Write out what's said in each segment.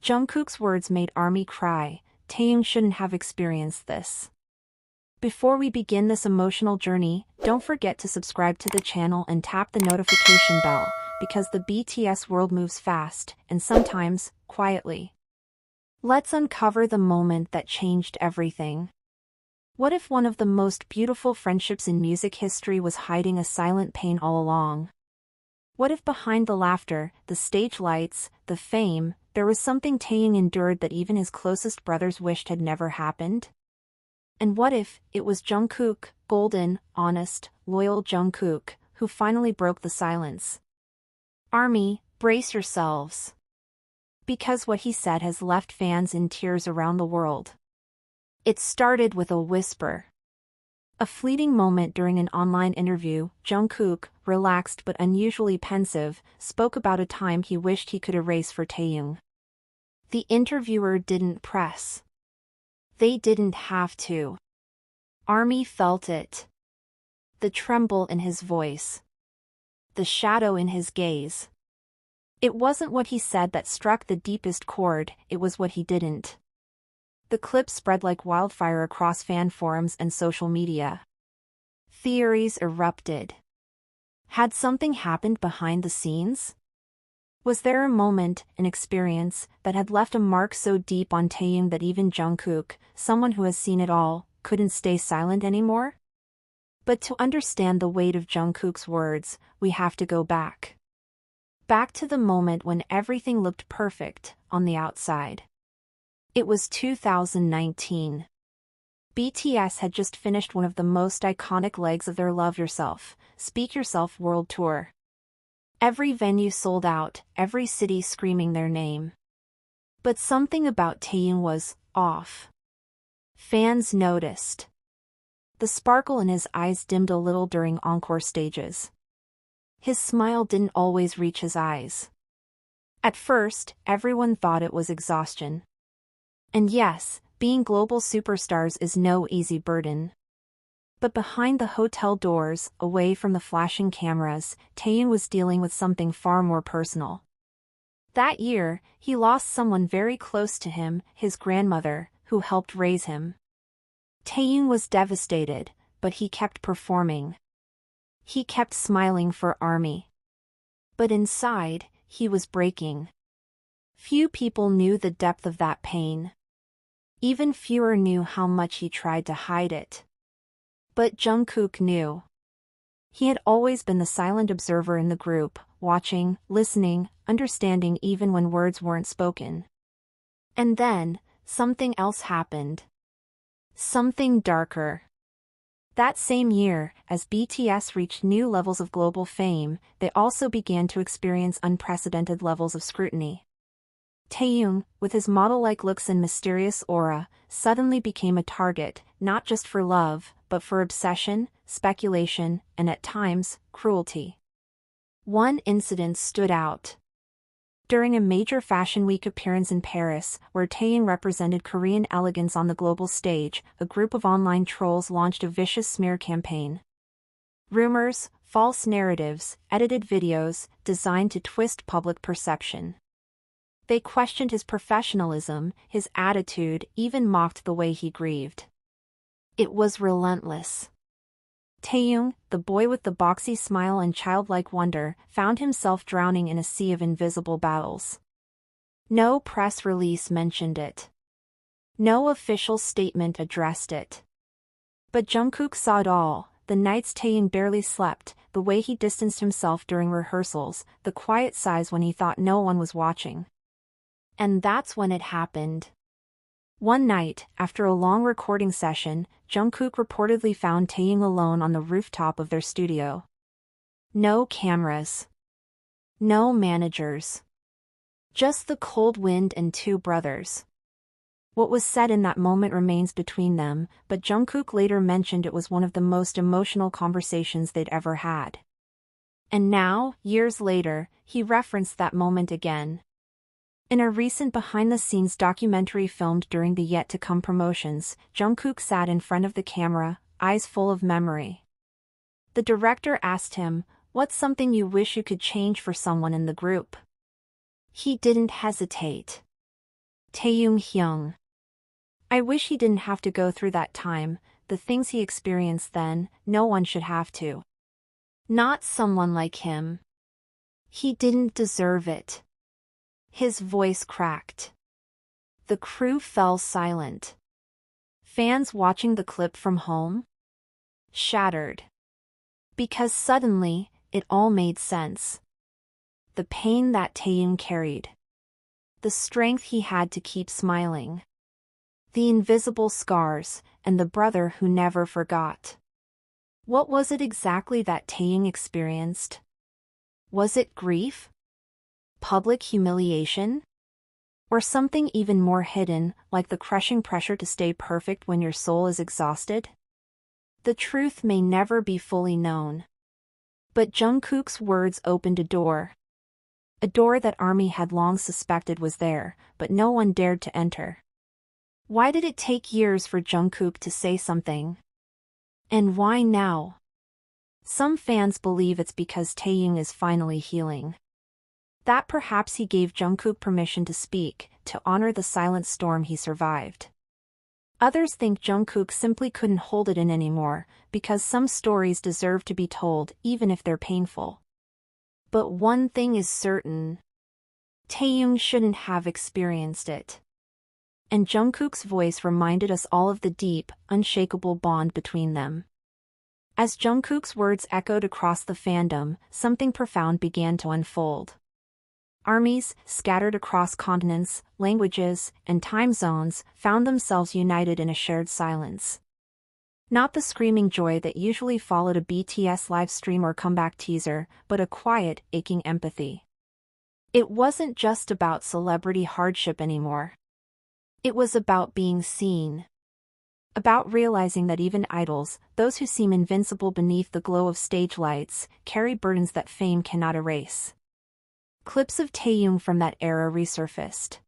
Jungkook's words made ARMY cry. Taehyung shouldn't have experienced this. Before we begin this emotional journey, don't forget to subscribe to the channel and tap the notification bell, because the BTS world moves fast, and sometimes, quietly. Let's uncover the moment that changed everything. What if one of the most beautiful friendships in music history was hiding a silent pain all along? What if behind the laughter, the stage lights, the fame, there was something Taehyung endured that even his closest brothers wished had never happened? And what if it was Jungkook, golden, honest, loyal Jungkook, who finally broke the silence? ARMY, brace yourselves. Because what he said has left fans in tears around the world. It started with a whisper. A fleeting moment during an online interview, Jungkook, relaxed but unusually pensive, spoke about a time he wished he could erase for Taehyung. The interviewer didn't press. They didn't have to. ARMY felt it. The tremble in his voice. The shadow in his gaze. It wasn't what he said that struck the deepest chord, it was what he didn't. The clip spread like wildfire across fan forums and social media. Theories erupted. Had something happened behind the scenes? Was there a moment, an experience, that had left a mark so deep on Taehyung that even Jungkook, someone who has seen it all, couldn't stay silent anymore? But to understand the weight of Jungkook's words, we have to go back. Back to the moment when everything looked perfect, on the outside. It was 2019. BTS had just finished one of the most iconic legs of their Love Yourself, Speak Yourself world tour. Every venue sold out, every city screaming their name. But something about Taehyung was off. Fans noticed. The sparkle in his eyes dimmed a little during encore stages. His smile didn't always reach his eyes. At first, everyone thought it was exhaustion. And yes, being global superstars is no easy burden. But behind the hotel doors, away from the flashing cameras, Taehyung was dealing with something far more personal. That year, he lost someone very close to him, his grandmother, who helped raise him. Taehyung was devastated, but he kept performing. He kept smiling for ARMY. But inside, he was breaking. Few people knew the depth of that pain. Even fewer knew how much he tried to hide it. But Jungkook knew. He had always been the silent observer in the group, watching, listening, understanding even when words weren't spoken. And then, something else happened. Something darker. That same year, as BTS reached new levels of global fame, they also began to experience unprecedented levels of scrutiny. Taehyung, with his model-like looks and mysterious aura, suddenly became a target, not just for love, but for obsession, speculation, and at times, cruelty. One incident stood out. During a major Fashion Week appearance in Paris, where Taehyung represented Korean elegance on the global stage, a group of online trolls launched a vicious smear campaign. Rumors, false narratives, edited videos, designed to twist public perception. They questioned his professionalism, his attitude, even mocked the way he grieved. It was relentless. Taehyung, the boy with the boxy smile and childlike wonder, found himself drowning in a sea of invisible battles. No press release mentioned it. No official statement addressed it. But Jungkook saw it all, the nights Taehyung barely slept, the way he distanced himself during rehearsals, the quiet sighs when he thought no one was watching. And that's when it happened. One night, after a long recording session, Jungkook reportedly found Taehyung alone on the rooftop of their studio. No cameras. No managers. Just the cold wind and two brothers. What was said in that moment remains between them, but Jungkook later mentioned it was one of the most emotional conversations they'd ever had. And now, years later, he referenced that moment again. In a recent behind-the-scenes documentary filmed during the yet-to-come promotions, Jungkook sat in front of the camera, eyes full of memory. The director asked him, "What's something you wish you could change for someone in the group?" He didn't hesitate. Taehyung. I wish he didn't have to go through that time, the things he experienced then, no one should have to. Not someone like him. He didn't deserve it. His voice cracked. The crew fell silent. Fans watching the clip from home? Shattered. Because suddenly, it all made sense. The pain that Taehyung carried. The strength he had to keep smiling. The invisible scars, and the brother who never forgot. What was it exactly that Taehyung experienced? Was it grief? Public humiliation? Or something even more hidden, like the crushing pressure to stay perfect when your soul is exhausted? The truth may never be fully known. But Jungkook's words opened a door. A door that ARMY had long suspected was there, but no one dared to enter. Why did it take years for Jungkook to say something? And why now? Some fans believe it's because Taehyung is finally healing. That perhaps he gave Jungkook permission to speak, to honor the silent storm he survived. Others think Jungkook simply couldn't hold it in anymore, because some stories deserve to be told even if they're painful. But one thing is certain. Taehyung shouldn't have experienced it. And Jungkook's voice reminded us all of the deep, unshakable bond between them. As Jungkook's words echoed across the fandom, something profound began to unfold. Armies, scattered across continents, languages, and time zones, found themselves united in a shared silence. Not the screaming joy that usually followed a BTS live stream or comeback teaser, but a quiet, aching empathy. It wasn't just about celebrity hardship anymore. It was about being seen. About realizing that even idols, those who seem invincible beneath the glow of stage lights, carry burdens that fame cannot erase. Clips of Taehyung from that era resurfaced.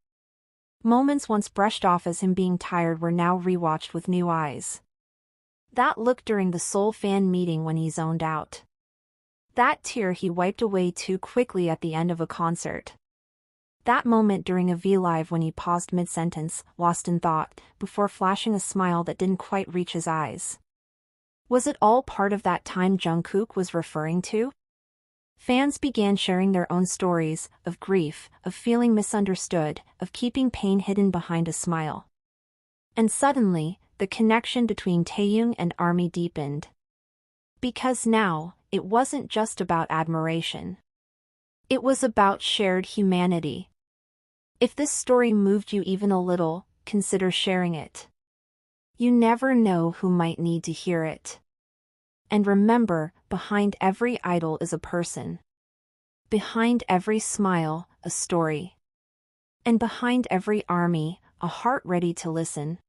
Moments once brushed off as him being tired were now rewatched with new eyes. That look during the Seoul fan meeting when he zoned out. That tear he wiped away too quickly at the end of a concert. That moment during a V-Live when he paused mid-sentence, lost in thought, before flashing a smile that didn't quite reach his eyes. Was it all part of that time Jungkook was referring to? Fans began sharing their own stories, of grief, of feeling misunderstood, of keeping pain hidden behind a smile. And suddenly, the connection between Taehyung and ARMY deepened. Because now, it wasn't just about admiration. It was about shared humanity. If this story moved you even a little, consider sharing it. You never know who might need to hear it. And remember, behind every idol is a person. Behind every smile, a story. And behind every ARMY, a heart ready to listen.